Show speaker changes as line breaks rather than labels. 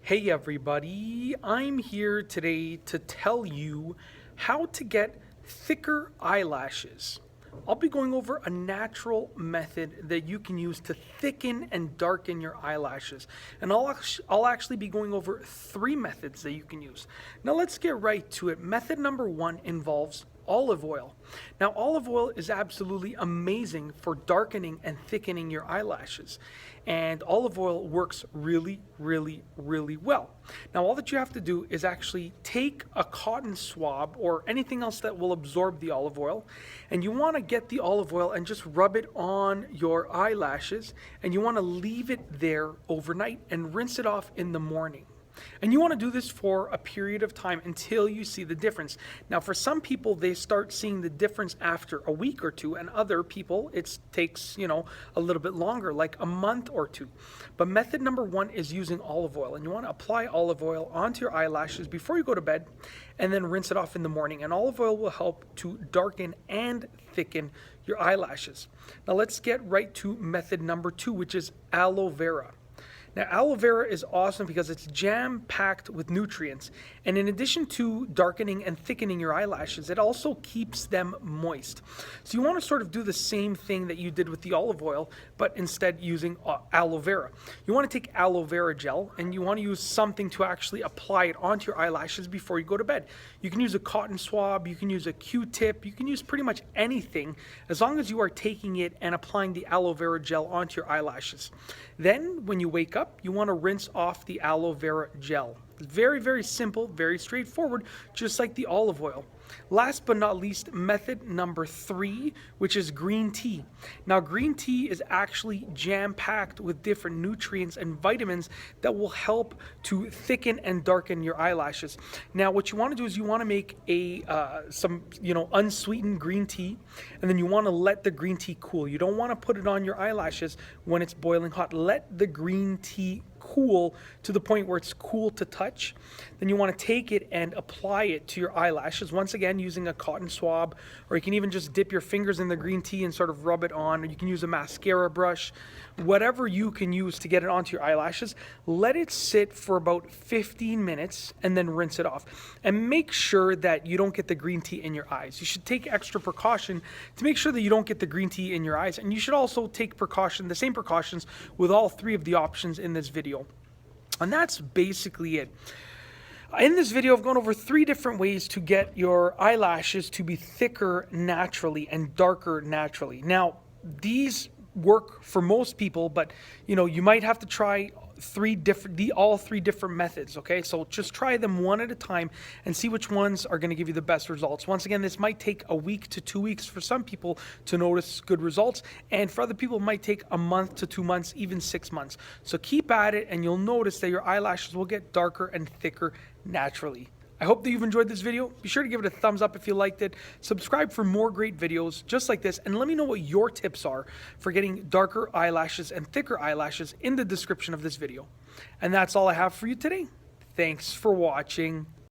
Hey everybody, I'm here today to tell you how to get thicker eyelashes. I'll be going over a natural method that you can use to thicken and darken your eyelashes. And I'll actually be going over 3 methods that you can use. Now let's get right to it. Method number 1 involves olive oil. Now, olive oil is absolutely amazing for darkening and thickening your eyelashes. And olive oil works really, really, really well. Now, all that you have to do is actually take a cotton swab or anything else that will absorb the olive oil, and you want to get the olive oil and just rub it on your eyelashes, and you want to leave it there overnight and rinse it off in the morning. And you want to do this for a period of time until you see the difference. Now, for some people, they start seeing the difference after a week or two, and other people, it takes, a little bit longer, like a month or two. But method number 1 is using olive oil, and you want to apply olive oil onto your eyelashes before you go to bed, and then rinse it off in the morning. And olive oil will help to darken and thicken your eyelashes. Now, let's get right to method number 2, which is aloe vera. Now, aloe vera is awesome because it's jam-packed with nutrients. And in addition to darkening and thickening your eyelashes, it also keeps them moist. So you want to sort of do the same thing that you did with the olive oil, but instead using aloe vera. You want to take aloe vera gel, and you want to use something to actually apply it onto your eyelashes before you go to bed. You can use a cotton swab, you can use a Q-tip, you can use pretty much anything as long as you are taking it and applying the aloe vera gel onto your eyelashes. Then, when you wake up, you want to rinse off the aloe vera gel. Very, very simple, very straightforward, just like the olive oil. Last but not least, method number 3, which is green tea. Now, green tea is actually jam-packed with different nutrients and vitamins that will help to thicken and darken your eyelashes. Now, what you want to do is you want to make some unsweetened green tea, and then you want to let the green tea cool. You don't want to put it on your eyelashes when it's boiling hot. Let the green tea cool to the point where it's cool to touch. Then you want to take it and apply it to your eyelashes, once again using a cotton swab, or you can even just dip your fingers in the green tea and sort of rub it on, or you can use a mascara brush, whatever you can use to get it onto your eyelashes. Let it sit for about 15 minutes and then rinse it off. And make sure that you don't get the green tea in your eyes. You should take extra precaution to make sure that you don't get the green tea in your eyes, and you should also take the same precautions with all 3 of the options in this video. And that's basically it. In this video, I've gone over 3 different ways to get your eyelashes to be thicker naturally and darker naturally. Now, these work for most people, but you might have to try all three different methods. Okay, so just try them one at a time and see which ones are going to give you the best results. Once again, this might take a week to 2 weeks for some people to notice good results, and for other people it might take a month to 2 months, even 6 months. So keep at it, and you'll notice that your eyelashes will get darker and thicker naturally. I hope that you've enjoyed this video. Be sure to give it a thumbs up if you liked it. Subscribe for more great videos just like this, and let me know what your tips are for getting darker eyelashes and thicker eyelashes in the description of this video. And that's all I have for you today. Thanks for watching.